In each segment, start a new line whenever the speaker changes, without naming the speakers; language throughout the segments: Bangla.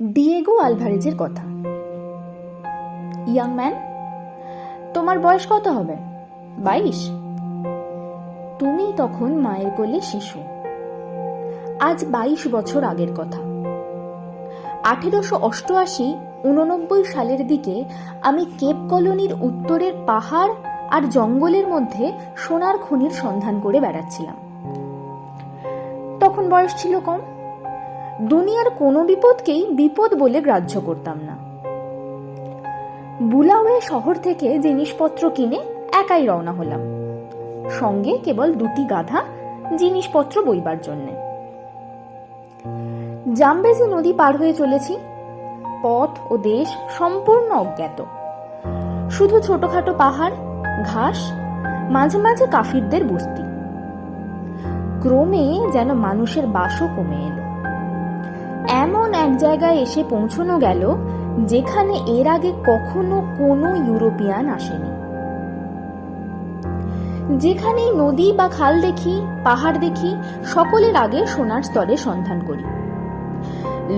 ডিয়েগো আলভারেজের কথা। ইয়াং ম্যান, তোমার বয়স কত হবে? 22? তুমি তখন মায়ের কোলে শিশু। আজ 22 বছর আগের কথা। 1888-89 সালের দিকে আমি কেপ কলোনির উত্তরের পাহাড় আর জঙ্গলের মধ্যে সোনার খনির সন্ধান করে বেড়াচ্ছিলাম। তখন বয়স ছিল কম। দুনিয়ার কোনো বিপদকেই বিপদ বলে গ্রাহ্য করতাম না। বুলাওয়ে শহর থেকে জিনিসপত্র কিনে একাই রওনা হলাম, সঙ্গে কেবল 2টি গাধা জিনিসপত্র বইবার জন্যে। জামবেজি নদী পার হয়ে চলেছি। পথ ও দেশ সম্পূর্ণ অজ্ঞাত। শুধু ছোটখাটো পাহাড়, ঘাস, মাঝে মাঝে কাফিরদের বস্তি। ক্রমে যেন মানুষের বাসও কমে এলো। এমন এক জায়গায় এসে পৌঁছানো গেল যেখানে এর আগে কখনো কোনো ইউরোপিয়ান আসেনি। যেখানেই নদী বা খাল দেখি, পাহাড় দেখি, সকলের আগে সোনার স্তরের সন্ধান করি।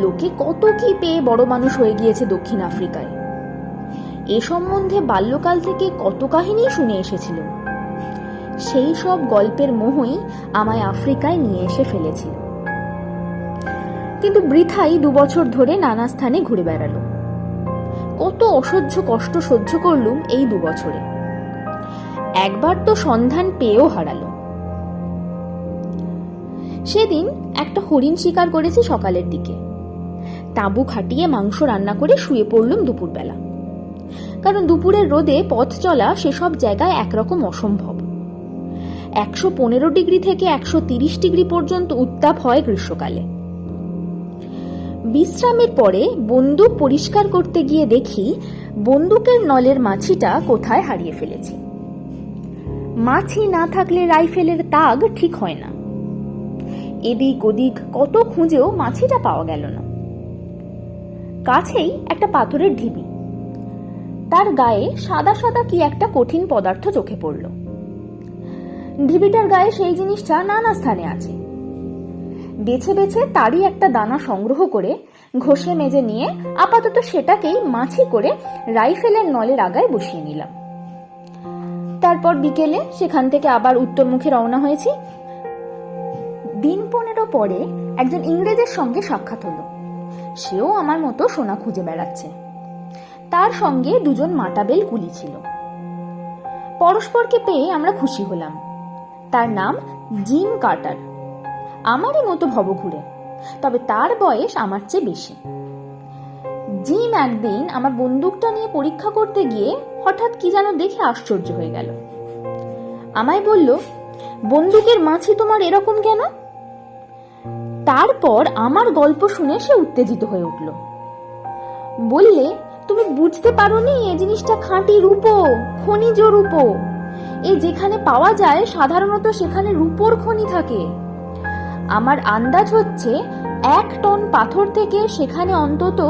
লোকে কত কি পেয়ে বড় মানুষ হয়ে গিয়েছে দক্ষিণ আফ্রিকায়। এ সম্বন্ধে বাল্যকাল থেকে কত কাহিনী শুনে এসেছিল। সেই সব গল্পের মোহই আমায় আফ্রিকায় নিয়ে এসে ফেলেছিল। কিন্তু বৃথাই 2 বছর ধরে নানা স্থানে ঘুরে বেড়ালো। কত অসহ্য কষ্ট সহ্য করলুম এই 2 বছরে। একবার তো সন্ধান পেয়েও হারালো। সেদিন একটা হরিণ শিকার করেছি সকালের দিকে। তাঁবু খাটিয়ে মাংস রান্না করে শুয়ে পড়লুম দুপুরবেলা। কারণ দুপুরের রোদে পথ চলা সেসব জায়গায় একরকম অসম্ভব। 115 ডিগ্রি থেকে 130 ডিগ্রি পর্যন্ত উত্তাপ হয় গ্রীষ্মকালে। বিশ্রামের পরে বন্দুক পরিষ্কার করতে গিয়ে দেখি বন্দুকের নলের মাছিটা কোথায় হারিয়ে ফেলেছি। মাছি না থাকলে রাইফেলের তাগ ঠিক হয় না। এদিক ওদিক কত খুঁজেও মাছিটা পাওয়া গেল না। কাছেই একটা পাথরের ঢিবি। তার গায়ে সাদা সাদা কি একটা কঠিন পদার্থ চোখে পড়ল। ঢিবিটার গায়ে সেই জিনিসটা নানা স্থানে আছে। বেছে বেছে তারই একটা দানা সংগ্রহ করে ঘষে মেজে নিয়ে আপাতত সেটাকেই মাছি করে রাইফেলের নলের আগায় বসিয়ে নিলাম। তারপর বিকেলে সেখান থেকে আবার উত্তরমুখে রওনা হয়েছি। দিন 15 পরে একজন ইংরেজের সঙ্গে সাক্ষাৎ হলো। সেও আমার মতো সোনা খুঁজে বেড়াচ্ছে। তার সঙ্গে 2 জন মাটাবেল কুলি ছিল। পরস্পরকে পেয়ে আমরা খুশি হলাম। তার নাম জিম কার্টার। আমারই মতো ভবঘুরে, তবে তার বয়স আমার চেয়ে বেশি। জিম একদিন আমার বন্দুকটা নিয়ে পরীক্ষা করতে গিয়ে হঠাৎ কি যেন দেখে আশ্চর্য হয়ে গেল। আমায় বলল, বন্দুকের মাছি তোমার এরকম কেন? তারপর আমার গল্প শুনে সে উত্তেজিত হয়ে উঠল। বললে, তুমি বুঝতে পারোনি এ জিনিসটা খাঁটি রূপো, খনিজ রূপো। এ যেখানে পাওয়া যায় সাধারণত সেখানে রূপোর খনি থাকে। আমার আন্দাজ হচ্ছে 1 টন পাথর থেকে সেখানে অন্তত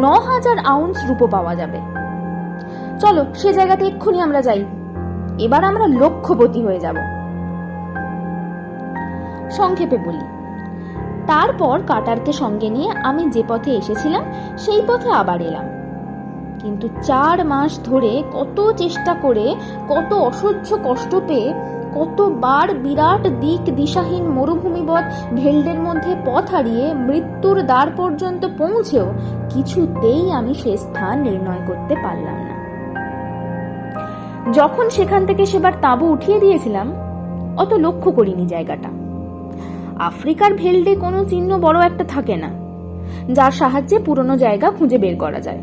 9000 আউন্স রূপো পাওয়া যাবে। চলো সে জায়গাতে এক্ষুনি আমরা যাই। এবার আমরা লক্ষপতি হয়ে যাব। সংক্ষেপে বলি, তারপর কাটারকে সঙ্গে নিয়ে আমি যে পথে এসেছিলাম সেই পথে আবার এলাম। কিন্তু 4 মাস ধরে কত চেষ্টা করে, কত অসহ্য কষ্ট পেয়ে, কতবার বিরাট দিক দিশাহীন মরুভূমিবৎ ভেল্ডের মধ্যে পথ হারিয়ে মৃত্যুর দ্বার পর্যন্ত পৌঁছেও কিছুতেই আমি সে স্থান নির্ণয় করতে পারলাম না। যখন সেখান থেকে সেবার তাঁবু উঠিয়ে দিয়েছিলাম, অত লক্ষ্য করিনি জায়গাটা। আফ্রিকার ভেল্ডে কোনো চিহ্ন বড় একটা থাকে না, যার সাহায্যে পুরনো জায়গা খুঁজে বের করা যায়।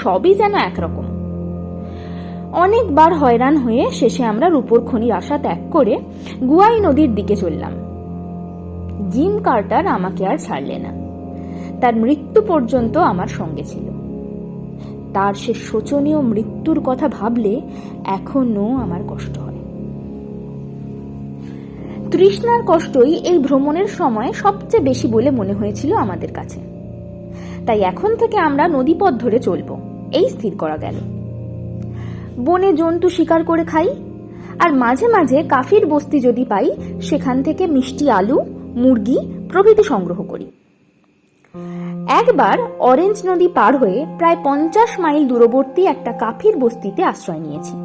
সবই যেন একরকম। অনেকবার হয়রান হয়ে শেষে আমরা রূপোর খনির আশা ত্যাগ করে গুয়াই নদীর দিকে চললাম। জিম কার্টার আমাকে আর ছাড়লে না। তার মৃত্যু পর্যন্ত আমার সঙ্গে ছিল। তার সে শোচনীয় মৃত্যুর কথা ভাবলে এখনো আমার কষ্ট হয়। তৃষ্ণার কষ্টই এই ভ্রমণের সময় সবচেয়ে বেশি বলে মনে হয়েছিল আমাদের কাছে। তাই এখন থেকে আমরা নদীপথ ধরে চলব, এই স্থির করা গেল। বনে জন্তু শিকার করে খাই, আর মাঝে মাঝে কাফির বস্তি যদি পাই সেখান থেকে মিষ্টি আলু, মুরগি প্রভৃতি সংগ্রহ করি। একবার অরেঞ্জ নদী পার হয়ে প্রায় 50 মাইল দূরবর্তী একটা কাফির বস্তিতে আশ্রয় নিয়েছি।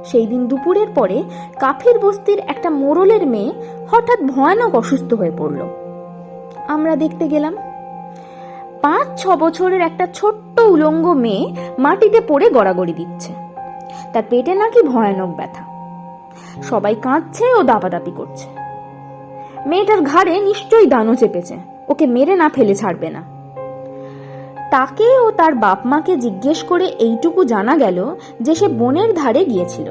সেই দিন দুপুরের পরে কাফির বস্তির একটা মোড়লের মেয়ে হঠাৎ ভয়ানক অসুস্থ হয়ে পড়ল। আমরা দেখতে গেলাম। 5-6 বছরের একটা ছোট্ট উলঙ্গ মেয়ে মাটিতে পড়ে গড়াগড়ি দিচ্ছে। তার পেটে নাকি ভয়ানক ব্যথা। সবাই কাঁদছে ও দাপাদাপি করছে। মেয়েটার ঘাড়ে নিশ্চয়ই দানও চেপেছে, ওকে মেরে না ফেলে ছাড়বে না। তাকে ও তার বাপ মাকে জিজ্ঞেস করে এইটুকু জানা গেল যে সে বনের ধারে গিয়েছিল,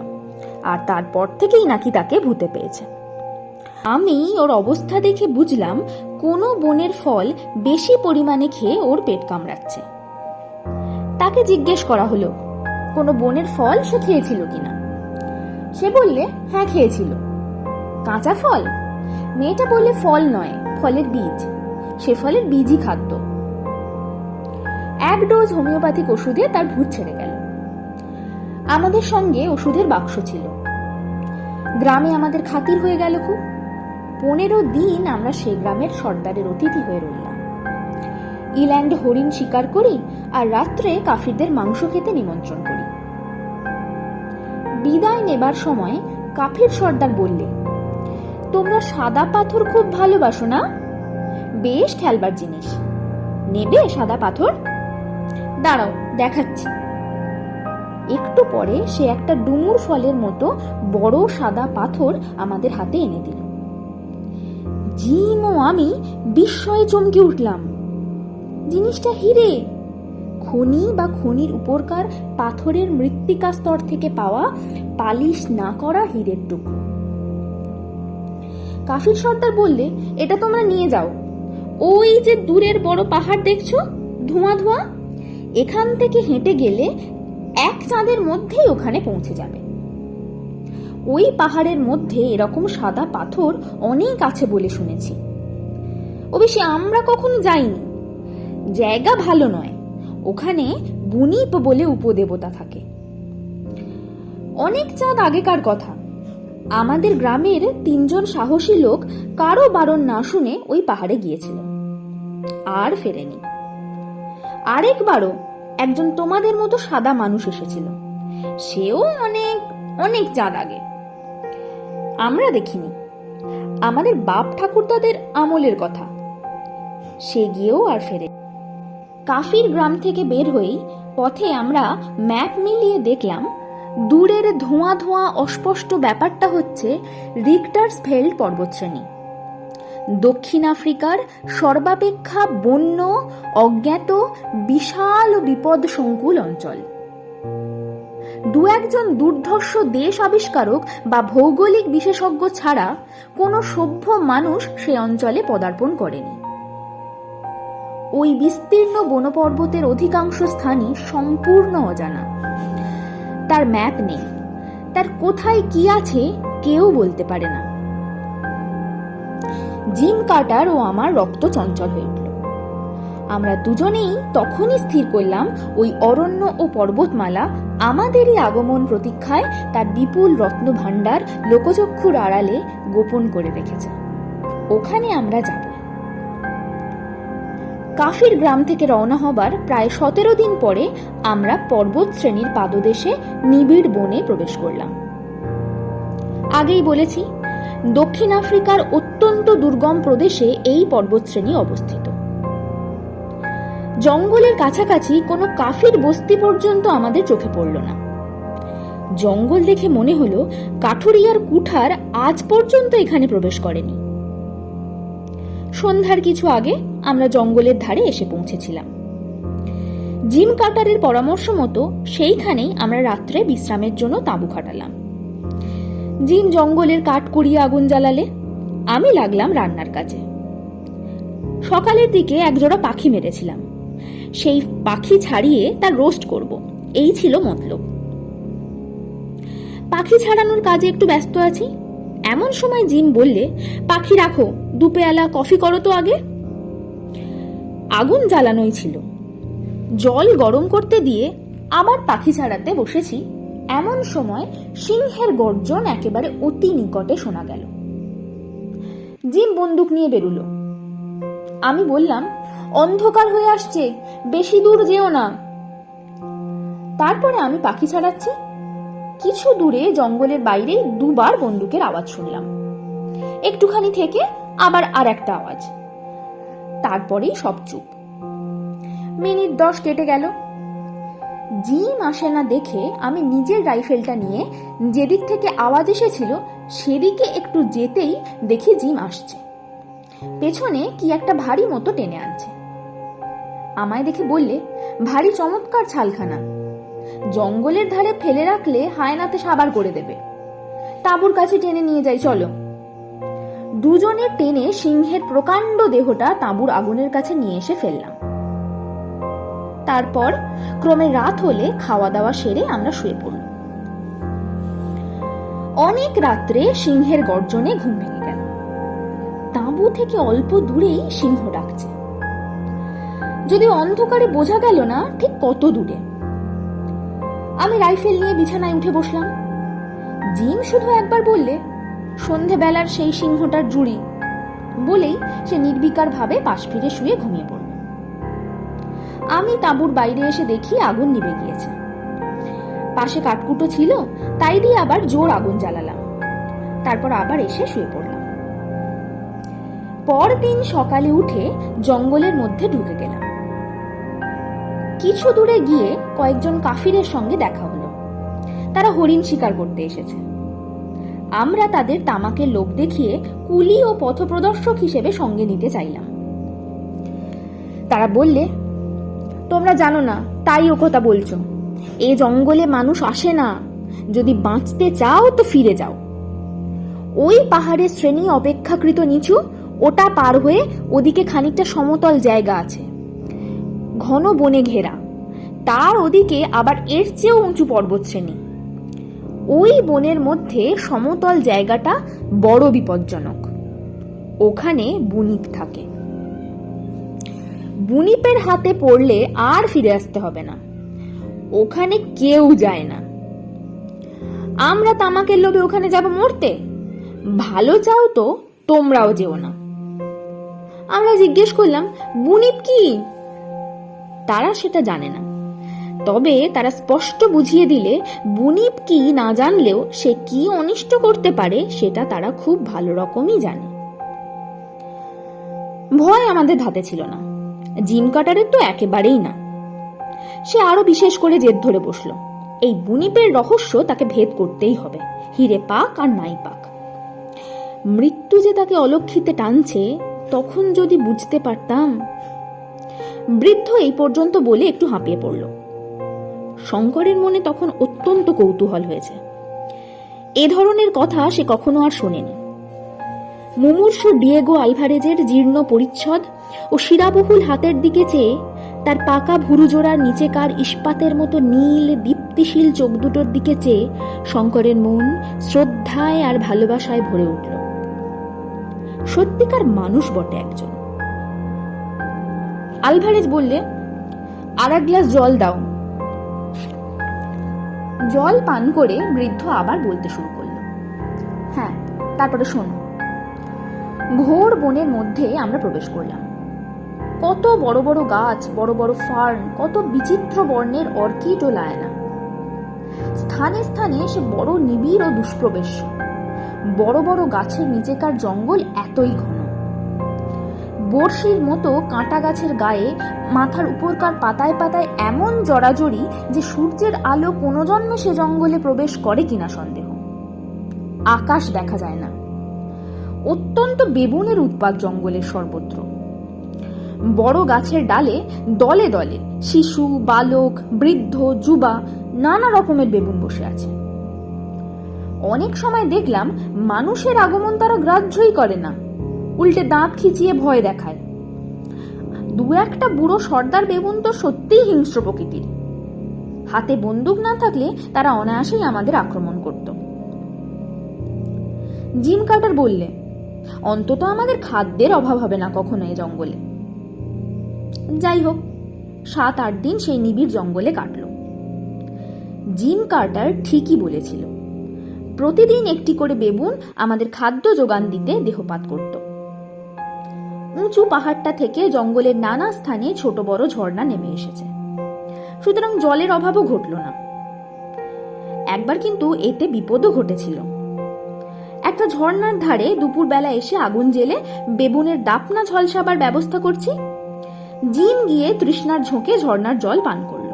আর তারপর থেকেই নাকি তাকে ভূতে পেয়েছে। আমি ওর অবস্থা দেখে বুঝলাম কোনো বনের ফল বেশি পরিমাণে খেয়ে ওর পেট কামড়াচ্ছে। তাকে জিজ্ঞেস করা হলো কোনো বনের ফল সে খেয়েছিল কিনা। সে বললে হ্যাঁ খেয়েছিল। কাঁচা ফল? মেয়েটা বললে ফল নয়, ফলের বীজ। সে ফলের বীজই খাদ্য। 1 ডোজ হোমিওপ্যাথিক ওষুধে তার ভূত ছেড়ে গেল। আমাদের সঙ্গে ওষুধের বাক্স ছিল। গ্রামে আমাদের খাতির হয়ে গেল খুব। 15 দিন আমরা সে গ্রামের সর্দারের অতিথি হয়ে রইলাম। ইল্যান্ডে হরিণ শিকার করি আর রাত্রে কাফিরদের মাংস খেতে নিমন্ত্রণ করি। বিদায় নেবার সময় কাফির সর্দার বললে, তোমরা সাদা পাথর খুব ভালোবাসো না? বেশ খেলবার জিনিস, নেবে সাদা পাথর? দাঁড়াও দেখাচ্ছি। একটু পরে সে একটা ডুমুর ফলের মতো বড় সাদা পাথর আমাদের হাতে এনে দিল। জিম ও আমি বিস্ময়ে চমকে উঠলাম। জিনিসটা হিরে, খনি বা খনির উপরকার পাথরের মৃত্তিকা স্তর থেকে পাওয়া পালিশ না করা হীরের টুকরো। কাফির সর্দার বললে, এটা তোমরা নিয়ে যাও। ওই যে দূরের বড় পাহাড় দেখছো, ধোঁয়া ধোঁয়া, এখান থেকে হেঁটে গেলে 1 চাঁদের মধ্যেই ওখানে পৌঁছে যাবে। ওই পাহাড়ের মধ্যে এরকম সাদা পাথর অনেক আছে বলে শুনেছি। অবশ্যই আমরা কখনো যাইনি। জায়গা ভালো নয়, ওখানে বুনিপ বলে উপদেবতা থাকে। অনেক চাঁদ আগেকার কথা। আমাদের গ্রামের 3 জন সাহসী লোক কারো বারণ না শুনে ওই পাহাড়ে গিয়েছিল, আর ফেরেনি। আরেকবারও একজন তোমাদের মতো সাদা মানুষ এসেছিল, সেও অনেক অনেক চাঁদ আগে। আমরা দেখিনি, আমাদের বাপ ঠাকুরদাদের আমলের কথা। সে গিয়েও আর ফেরে। কাফির গ্রাম থেকে বের হয়েই পথে আমরা ম্যাপ মিলিয়ে দেখলাম দূরের ধোঁয়া ধোঁয়া অস্পষ্ট ব্যাপারটা হচ্ছে রিক্টার্সফেল্ড পর্বতশ্রেণী, দক্ষিণ আফ্রিকার সর্বাপেক্ষা বন্য, অজ্ঞাত, বিশাল ও বিপদ সংকুল অঞ্চল। 2-1 জন দুর্ধর্ষ দেশ আবিষ্কারক বা ভৌগোলিক বিশেষজ্ঞ ছাড়া কোনো সভ্য মানুষ সে অঞ্চলে পদার্পণ করেনি। ওই বিস্তীর্ণ বনপর্বতের অধিকাংশ স্থানই সম্পূর্ণ অজানা। তার ম্যাপ নেই, তার কোথায় কি আছে কেউ বলতে পারে না। জিম কার্টার ও আমার রক্ত চঞ্চল হয়ে উঠল। আমরা দুজনেই তখনই স্থির করলাম ওই অরণ্য ও পর্বতমালা আমাদেরই আগমন প্রতীক্ষায় তার বিপুল রত্ন ভাণ্ডার লোকচক্ষুর আড়ালে গোপন করে রেখেছে। ওখানে আমরা যাব। কাফির গ্রাম থেকে রওনা হবার প্রায় 17 দিন পরে আমরা পর্বত শ্রেণীর পাদদেশে নিবিড় বনে প্রবেশ করলাম। আগেই বলেছি, দক্ষিণ আফ্রিকার অত্যন্ত দুর্গম প্রদেশে এই পর্বতশ্রেণী অবস্থিত। জঙ্গলের কাছাকাছি কোনো কাফির বস্তি পর্যন্ত আমাদের চোখে পড়ল না। জঙ্গল দেখে মনে হলো কাঠুরিয়ার কুঠার আজ পর্যন্ত এখানে প্রবেশ করেনি। সন্ধ্যার কিছু আগে আমরা জঙ্গলের ধারে এসে পৌঁছেছিলাম। জিম কার্টারের পরামর্শ মতো সেইখানেই আমরা রাত্রে বিশ্রামের জন্য তাঁবু খাটালাম। জিম জঙ্গলের কাঠ কুড়িয়ে আগুন জ্বালালে, আমি লাগলাম রান্নার কাজে। সকালের দিকে একজোড়া পাখি মেরেছিলাম, সেই পাখি ছাড়িয়ে তার রোস্ট করব, এই ছিল মতলব। পাখি ছাড়ানোর কাজে একটু ব্যস্ত আছি, এমন সময় জিম বললে, পাখি রাখো, 2 পেয়ালা কফি করো তো আগে। আগুন জ্বালানোই ছিল। জল গরম করতে দিয়ে আবার পাখি ছাড়াতে বসেছি, এমন সময় সিংহের গর্জন একেবারে অতি নিকটে শোনা গেল। জিম বন্দুক নিয়ে বেরুলো। আমি বললাম, অন্ধকার হয়ে আসছে, বেশি দূর যেও না। তারপরে আমি পাখি ছাড়াচ্ছি। কিছু দূরে জঙ্গলের বাইরে দুবার বন্দুকের আওয়াজ শুনলাম। একটুখানি থেকে আবার আর একটা আওয়াজ। তারপরেই সব চুপ। মিনিট 10 কেটে গেল। জিম আসে না দেখে আমি নিজের রাইফেলটা নিয়ে যেদিক থেকে আওয়াজ এসেছিল সেদিকে একটু যেতেই দেখি জিম আসছে। পেছনে কি একটা ভারী মতো টেনে আনছে। আমায় দেখে বললে, ভারী চমৎকার ছালখানা, জঙ্গলের ধারে ফেলে রাখলে হায়নাতে সাবার করে দেবে, তাঁবুর কাছে টেনে নিয়ে যাই চলো। দুজনে টেনে সিংহের প্রকাণ্ড দেহটা তাঁবুর আগুনের কাছে নিয়ে এসে ফেললাম। তারপর ক্রমে রাত হলে খাওয়া দাওয়া সেরে আমরা শুয়ে পড়লাম। অনেক রাত্রে সিংহের গর্জনে ঘুম ভেঙে গেল। তাঁবু থেকে অল্প দূরেই সিংহ ডাকছে, যদি অন্ধকারে বোঝা গেল না ঠিক কত দূরে। আমি রাইফেল নিয়ে বিছানায় উঠে বসলাম। জিম শুধু একবার বললে, সন্ধেবেলার সেই সিংহটার জুড়ি, বলেই সে নির্বিকার ভাবে পাশ ফিরে শুয়ে ঘুমিয়ে পড়ল। আমি তাঁবুর বাইরে এসে দেখি আগুন নিভে গিয়েছে। পাশে কাঠকুটো ছিল, তাই দিয়ে আবার জোর আগুন জ্বালালাম। তারপর আবার এসে শুয়ে পড়লাম। পরদিন সকালে উঠে জঙ্গলের মধ্যে ঢুকে গেলাম। কিছু দূরে গিয়ে কয়েকজন কাফিরের সঙ্গে দেখা হলো। তারা হরিণ শিকার করতে এসেছে। আমরা তাদের তামাকের লোভ দেখিয়ে কুলি ও পথপ্রদর্শক হিসেবে সঙ্গে নিতে চাইলাম। তারা বললে, তোমরা জানো না তাই ও কথা বলছো। এ জঙ্গলে মানুষ আসে না, যদি বাঁচতে চাও তো ফিরে যাও। ওই পাহাড়ের শ্রেণী অপেক্ষাকৃত নিচু, ওটা পার হয়ে ওদিকে খানিকটা সমতল জায়গা আছে, ঘন বনে ঘেরা। তার ওদিকে আবার এর চেয়েও উঁচু পর্বত শ্রেণী। ওই বনের মধ্যে সমতল জায়গাটা বড় বিপজ্জনক। ওখানে বুনিপ থাকে। বুনিপের হাতে পড়লে আর ফিরে আসতে হবে না। ওখানে কেউ যায় না। আমরা তামাকের লোভে ওখানে যাব মরতে? ভালো চাও তো তোমরাও যেও না। আমরা জিজ্ঞেস করলাম, বুনিপ কি? তারা সেটা জানে না, তবে তারা স্পষ্ট বুঝিয়ে দিলে বুনিপ কি না জানলেও সে কি অনিষ্ট করতে পারে সেটা তারা খুব ভালো রকমই জানে। ভয় আমাদের ধাতে ছিল না। জিম কাটারের তো একেবারেই না। সে আরো বিশেষ করে জেদ ধরে বসল, এই বুনিপের রহস্য তাকে ভেদ করতেই হবে, হিরে পাক আর নাই পাক। মৃত্যু যে তাকে অলক্ষিতে টানছে তখন যদি বুঝতে পারতাম। বৃদ্ধ এই পর্যন্ত বলে একটু হাঁপিয়ে পড়ল। শঙ্করের মনে তখন অত্যন্ত কৌতূহল হয়েছে। এ ধরনের কথা সে কখনো আর শোনেনি। মুমূর্ষু ডিয়েগো আলভারেজের জীর্ণ পরিচ্ছদ ও শিরাবহুল হাতের দিকে চেয়ে, তার পাকা ভুরুজোড়ার নিচেকার ইস্পাতের মতো নীল দীপ্তিশীল চোখ দুটোর দিকে চেয়ে শঙ্করের মন শ্রদ্ধায় আর ভালোবাসায় ভরে উঠল। সত্যিকার মানুষ বটে একজন। আলভারেজ বললে, আর এক গ্লাস জল দাও। জল পান করে বৃদ্ধ আবার বলতে শুরু করলো, হ্যাঁ তারপরে শোনো। ঘোর বনের মধ্যে আমরা প্রবেশ করলাম। কত বড় বড় গাছ, বড় বড় ফার্ন, কত বিচিত্র বর্ণের অর্কিড ও লায়না। স্থানে স্থানে সে বড় নিবিড় ও দুষ্প্রবেশ্য। বড় বড় গাছের নিচেকার জঙ্গল এতই ঘন। বড়শির মতো কাঁটা গাছের গায়ে মাথার উপরকার পাতায় পাতায় এমন জড়াজড়ি যে সূর্যের আলো কোনো জন্মে সে জঙ্গলে প্রবেশ করে কিনা সন্দেহ। আকাশ দেখা যায় না। অত্যন্ত বেবুনের উৎপাত জঙ্গলের সর্বত্র। বড় গাছের ডালে দলে দলে শিশু, বালক, বৃদ্ধ, যুবা নানা রকমের বেবুন বসে আছে। অনেক সময় দেখলাম মানুষের আগমন তারা গ্রাহ্যই করে না, উল্টে দাঁত খিচিয়ে ভয় দেখায়। দু একটা বুড়ো সর্দার বেবুন তো সত্যিই হিংস্র প্রকৃতির। হাতে বন্দুক না থাকলে তারা অনায়াসেই আমাদের আক্রমণ করত। জিম কার্টার বললে, অন্তত আমাদের খাদ্যের অভাব হবে না কখনো এই জঙ্গলে। যাই হোক, 7-8 দিন সেই নিবিড় জঙ্গলে কাটল। জিম কার্টার ঠিকই বলেছিল, প্রতিদিন একটি করে বেবুন আমাদের খাদ্য যোগান দিতে দেহপাত করত। উঁচু পাহাড়টা থেকে জঙ্গলের নানা স্থানে ছোট বড় ঝর্ণা নেমে এসেছে, সুতরাং জলের অভাবও ঘটল না। একবার কিন্তু এতে বিপদও ঘটেছিল। একটা ঝর্ণার ধারে দুপুরবেলা এসে আগুন জেলে বেবুনের দাপনা ঝলসাবার ব্যবস্থা করছি। জিন গিয়ে তৃষ্ণার ঝোঁকে ঝর্ণার জল পান করল।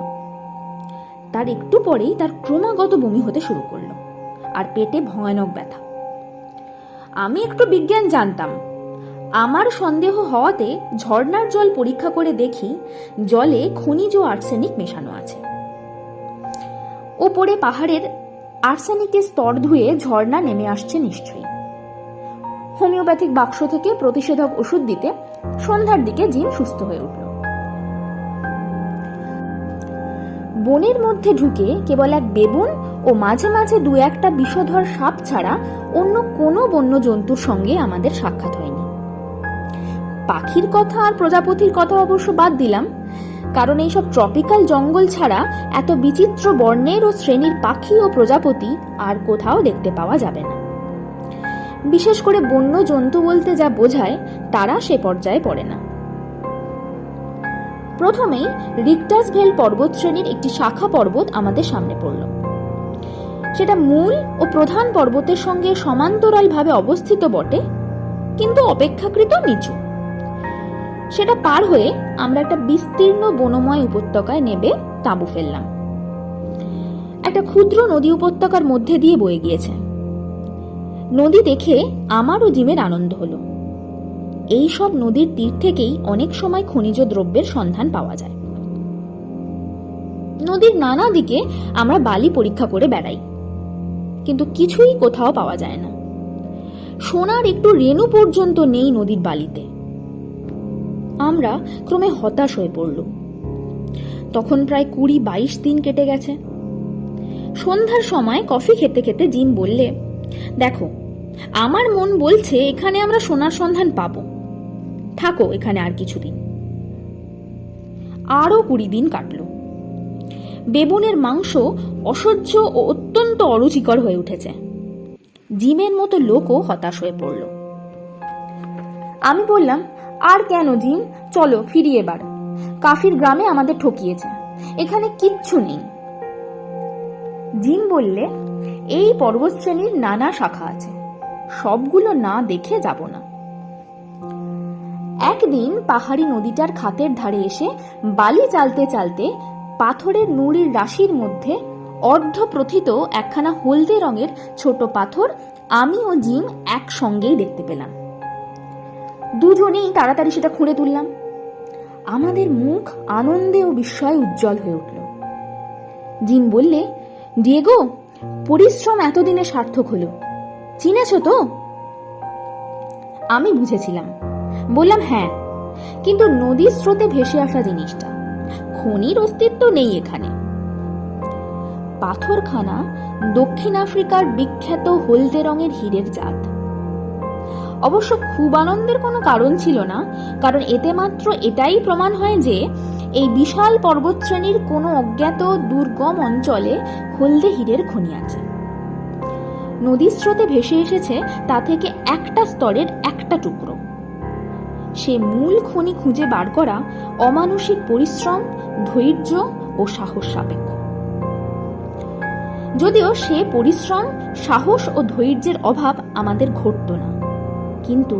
তার একটু পরেই তার ক্রমাগত বমি হতে শুরু করলো আর পেটে ভয়ানক ব্যথা। আমি একটু বিজ্ঞান জানতাম। আমার সন্দেহ হওয়াতে ঝর্ণার জল পরীক্ষা করে দেখি জলে খনিজ আর্সেনিক মেশানো আছে। ওপরে পাহাড়ের আর্সেনিকের স্তর ধুয়ে ঝর্ণা নেমে আসছে নিশ্চয়ই। হোমিওপ্যাথিক বাক্স থেকে প্রতিষেধক ওষুধ দিতে সন্ধ্যার দিকে জিন সুস্থ হয়ে উঠল। বনের মধ্যে ঢুকে কেবল এক বেবুন ও মাঝে মাঝে দু একটা বিষধর সাপ ছাড়া অন্য কোনো বন্য জন্তুর সঙ্গে আমাদের সাক্ষাৎ হয়নি। পাখির কথা আর প্রজাপতির কথা অবশ্য বাদ দিলাম, কারণ এইসব ট্রপিক্যাল জঙ্গল ছাড়া এত বিচিত্র বর্ণের ও শ্রেণীর পাখি ও প্রজাপতি আর কোথাও দেখতে পাওয়া যাবে না। বিশেষ করে বন্য জন্তু বলতে যা বোঝায় তারা সে পর্যায়ে পড়ে না। প্রথমেই রিক্টাসভেল পর্বত শ্রেণীর একটি শাখা পর্বত আমাদের সামনে পড়ল। সেটা মূল ও প্রধান পর্বতের সঙ্গে সমান্তরালভাবে অবস্থিত বটে, কিন্তু অপেক্ষাকৃত নিচু। সেটা পার হয়ে আমরা একটা বিস্তীর্ণ বনময় উপত্যকায় নেবে তাঁবু ফেললাম। একটা ক্ষুদ্র নদী উপত্যকার মধ্যে দিয়ে বয়ে গিয়েছে। নদী দেখে আমার ও জিমের আনন্দ হলো। এই সব নদীর তীর থেকেই অনেক সময় খনিজ দ্রব্যের সন্ধান পাওয়া যায়। নদীর নানা দিকে আমরা বালি পরীক্ষা করে বেড়াই, কিন্তু কিছুই কোথাও পাওয়া যায় না। সোনার একটু রেণু পর্যন্ত নেই নদীর বালিতে। আমরা ক্রমে হতাশ হয়ে পড়ল। তখন প্রায় 20-22 দিন কেটে গেছে। সন্ধ্যার সময় কফি খেতে খেতে জিম বললে, দেখো, আমার মন বলছে এখানে আমরা সোনার সন্ধান পাবো, থাকো এখানে আর কিছুদিন। আরো 20 দিন কাটল। বেবুনের মাংস অসহ্য ও অত্যন্ত অরুচিকর হয়ে উঠেছে। জিমের মতো লোকও হতাশ হয়ে পড়ল। আমি বললাম, আর কেন জিম, চলো ফিরি এবার। কাফির গ্রামে আমাদের ঠকিয়েছে, এখানে কিচ্ছু নেই। জিম বললে, এই পর্বত শ্রেণীর নানা শাখা আছে, সবগুলো না দেখে যাব না। একদিন পাহাড়ি নদীটার খাতের ধারে এসে বালি চালতে চালতে পাথরের নুড়ির রাশির মধ্যে অর্ধপ্রথিত একখানা হলদে রঙের ছোট পাথর আমি ও জিম একসঙ্গেই দেখতে পেলাম। দুজনেই তাড়াতাড়ি সেটা খুঁড়ে তুললাম। আমাদের মুখ আনন্দে ও বিস্ময়ে উজ্জ্বল হয়ে উঠল। জিম বললে, ডিয়েগো, পরিশ্রম এতদিনে সার্থক হলো, চিনেছ তো? আমি বুঝেছিলাম। বললাম, হ্যাঁ, কিন্তু নদীর স্রোতে ভেসে আসা জিনিসটা, খনির অস্তিত্ব নেই এখানে। পাথরখানা দক্ষিণ আফ্রিকার বিখ্যাত হলদে রঙের হীরের জাত। অবশ্য খুব আনন্দের কোনো কারণ ছিল না, কারণ এতে মাত্র এটাই প্রমাণ হয় যে এই বিশাল পর্বতশ্রেণীর কোনো অজ্ঞাত দুর্গম অঞ্চলে হলদে হীরের খনি আছে। নদীর স্রোতে ভেসে এসেছে তা থেকে একটা স্তরের একটা টুকরো। সে মূল খনি খুঁজে বার করা অমানসিক পরিশ্রম, ধৈর্য ও সাহস সাপেক্ষ। যদিও সে পরিশ্রম, সাহস ও ধৈর্যের অভাব আমাদের ঘটত না, কিন্তু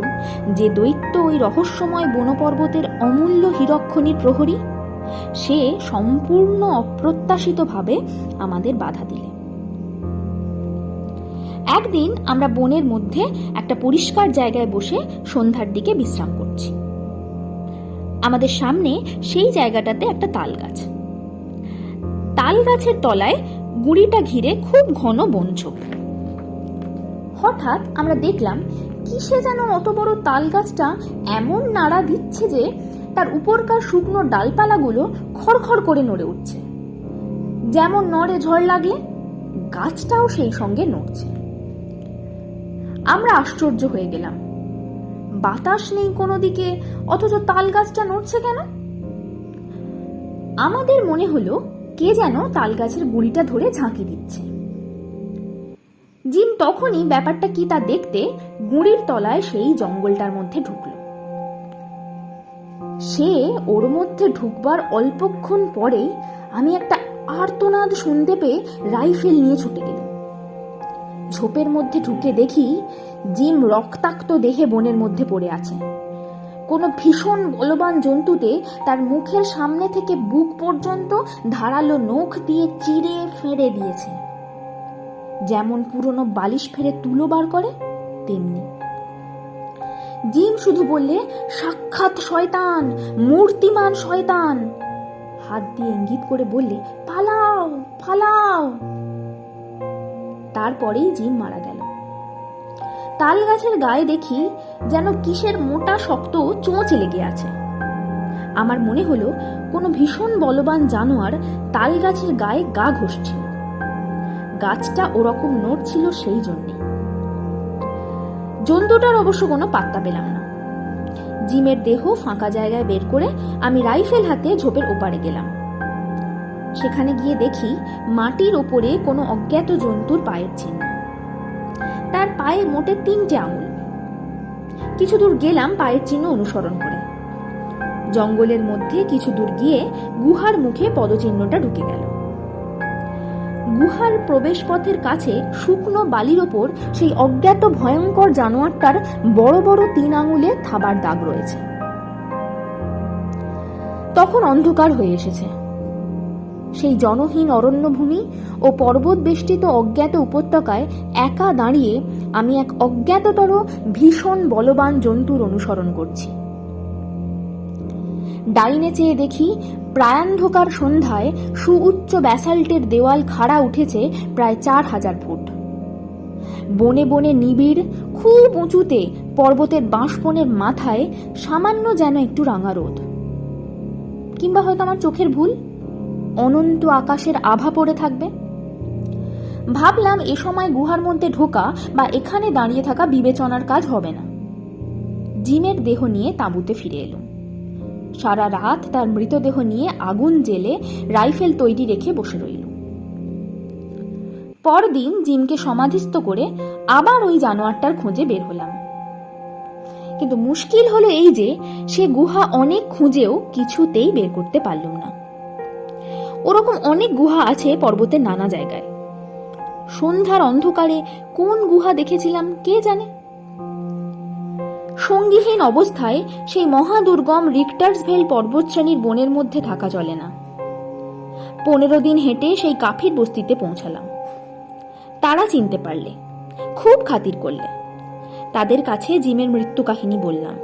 যে দৈত্য ওই রহস্যময় বনপর্বতের অমূল্য হীরকখনির প্রহরী, সে সম্পূর্ণ অপ্রত্যাশিতভাবে আমাদের বাধা দিলে। একদিন আমরা বনের মধ্যে একটা পরিষ্কার জায়গায় বসে সন্ধ্যার দিকে বিশ্রাম করছি। আমাদের সামনে সেই জায়গাটাতে একটা তাল গাছ। তাল গাছের তলায় গুড়িটা ঘিরে খুব ঘন বনঝোপ। হঠাৎ আমরা দেখলাম কিসে যেন অত বড় তাল গাছটা এমন নাড়া দিচ্ছে যে তার উপরকার শুকনো ডালপালাগুলো খড়খড় করে নড়ে উঠছে। যেমন নড়ে ঝড় লাগলে, গাছটাও সেই সঙ্গে নড়ছে। আমরা আশ্চর্য হয়ে গেলাম। বাতাস নেই কোনো দিকে, অথচ তাল গাছটা নড়ছে কেন? আমাদের মনে হলো কে যেন তাল গাছের গুড়িটা ধরে ঝাঁকি দিচ্ছে। জিম তখনই ব্যাপারটা কি তা দেখতে গুঁড়ির তলায় সেই জঙ্গলটার মধ্যে ঢুকলো। সে ওর মধ্যে ঢুকবার অল্পক্ষণ পরেই আমি একটা আর্তনাদ শুনতে পেয়ে রাইফেল নিয়ে ছুটে গেলাম। ঝোপের মধ্যে ঢুকে দেখি জিম রক্তাক্ত দেহে বনের মধ্যে পড়ে আছে। কোনো ভীষণ বলবান জন্তুতে তার মুখের সামনে থেকে বুক পর্যন্ত ধারালো নখ দিয়ে চিড়ে ফেড়ে দিয়েছে। যেমন পুরনো বালিশ ফেরে তুলো বার করে তেমনি। জিম শুধু বললে, সাক্ষাৎ শয়তান, মূর্তিমান শয়তান। হাত দিয়ে ইঙ্গিত করে বললে, পালাও পালাও। তারপরেই জিম মারা গেল। তাল গাছের গায়ে দেখি যেন কিসের মোটা শক্ত চোঁচ লেগে আছে। আমার মনে হলো কোনো ভীষণ বলবান জানোয়ার তাল গাছের গায়ে গা ঘষছিল। গাছটা ওরকম নড়ছিল সেই জন্যে। জন্তুটার অবশ্য কোনো পাত্তা পেলাম না। জিমের দেহ ফাঁকা জায়গায় বের করে আমি রাইফেল হাতে ঝোপের ওপারে গেলাম। সেখানে গিয়ে দেখি মাটির ওপরে কোনো অজ্ঞাত জন্তুর পায়ের চিহ্ন। তার পায়ে মোটে 3টে আঙুল। কিছু দূর গেলাম পায়ের চিহ্ন অনুসরণ করে। জঙ্গলের মধ্যে কিছু দূর গিয়ে গুহার মুখে পদচিহ্নটা ঢুকে গেল। গুহার প্রবেশ পথের কাছে শুকনো বালির ওপর সেই অজ্ঞাত ভয়ঙ্কর জানোয়ারটার বড় বড় 3 আঙুলে থাবার দাগ রয়েছে। তখন অন্ধকার হয়ে এসেছে। সেই জনহীন অরণ্যভূমি ও পর্বত বেষ্টিত অজ্ঞাত উপত্যকায় একা দাঁড়িয়ে আমি এক অজ্ঞাততর ভীষণ বলবান জন্তুর অনুসরণ করছি। ডাইনে চেয়ে দেখি প্রায়ান্ধকার সন্ধ্যায় সুউচ্চ ব্যাসাল্টের দেওয়াল খাড়া উঠেছে প্রায় 4000 ফুট। বনে বনে নিবিড় খুব উঁচুতে পর্বতের বাঁশবনের মাথায় সামান্য যেন একটু রাঙা রোদ, কিংবা হয়তো আমার চোখের ভুল, অনন্ত আকাশের আভা পড়ে থাকবে। ভাবলাম এ সময় গুহার মধ্যে ঢোকা বা এখানে দাঁড়িয়ে থাকা বিবেচনার কাজ হবে না। জিমের দেহ নিয়ে তাঁবুতে ফিরে এলাম। সারা রাত তার মৃতদেহ নিয়ে আগুন জেলে রাইফেল তৈরি রেখে বসে রইল। পরদিন জিমকে সমাধিস্থ করে আবার ওই জানোয়ারটার খোঁজে বের হলাম। কিন্তু মুশকিল হলো এই যে সে গুহা অনেক খুঁজেও কিছুতেই বের করতে পারলাম না। ওরকম অনেক গুহা আছে পর্বতের নানা জায়গায়। সন্ধ্যার অন্ধকারে কোন গুহা দেখেছিলাম কে জানে। সঙ্গীহীন অবস্থায় সেই মহাদুর্গম রিক্টার্সভেল পর্বতশ্রেণীর বনের মধ্যে থাকা চলে না। 15 দিন হেঁটে সেই কাফির বস্তিতে পৌঁছালাম। তারা চিনতে পারলে, খুব খাতির করলে। তাদের কাছে জিমের মৃত্যু কাহিনী বললাম।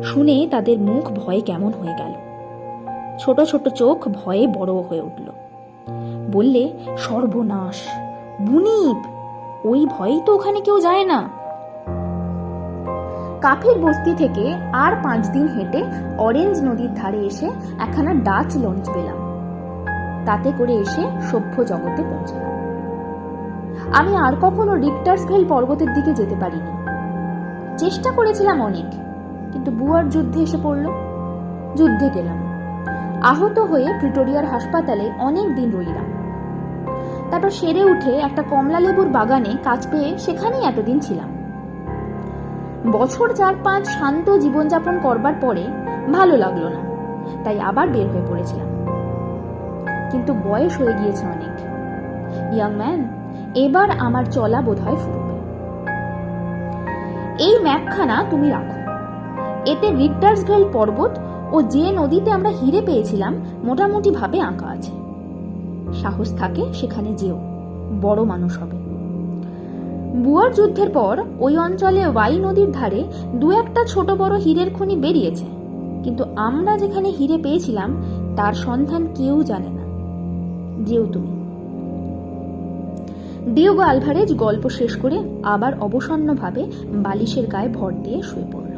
শুনে তাদের মুখ ভয়ে কেমন হয়ে গেল। ছোট ছোট চোখ ভয়ে বড় হয়ে উঠল। বললে, সর্বনাশ, বুনিপ, ওই ভয়েই তো ওখানে কেউ যায় না। কাফির বস্তি থেকে আর 5 দিন হেঁটে অরেঞ্জ নদীর ধারে এসে একখানা ডাচ লঞ্চ পেলাম। তাতে করে এসে সভ্য জগতে পৌঁছালাম। আমি আর কখনো রিক্টার্সভেল পর্বতের দিকে যেতে পারিনি। চেষ্টা করেছিলাম অনেক, কিন্তু বুয়ার যুদ্ধে এসে পড়ল। যুদ্ধে গেলাম। আহত হয়ে প্রিটোরিয়ার হাসপাতালে অনেক দিন রইলাম। তারপর সেরে উঠে একটা কমলা লেবুর বাগানে কাজ পেয়ে সেখানেই এতদিন ছিলাম। বছর 4-5 শান্ত জীবনযাপন করবার পরে ভালো লাগলো না, তাই আবার বের হয়ে পড়েছিলাম। কিন্তু বয়স হয়ে গিয়েছে অনেক। ইয়াং ম্যান, এবার আমার চলা বোধহয় ফুরবে। এই ম্যাপখানা তুমি রাখো। এতে রিক্টার্সভেল পর্বত ও যে নদীতে আমরা হিরে পেয়েছিলাম মোটামুটি ভাবে আঁকা আছে। সাহস থাকে সেখানে যেও, বড় মানুষ হবে। বুয়ার যুদ্ধের পর ওই অঞ্চলে ওয়াই নদীর ধারে 2-1টা ছোট বড় হীরের খনি বেরিয়েছে, কিন্তু আমরা যেখানে হিরে পেয়েছিলাম তার সন্ধান কেউ জানে না। যেও তুমি। ডিয়েগো আলভারেজ গল্প শেষ করে আবার অবসন্নভাবে বালিশের গায়ে ভর দিয়ে শুয়ে পড়ল।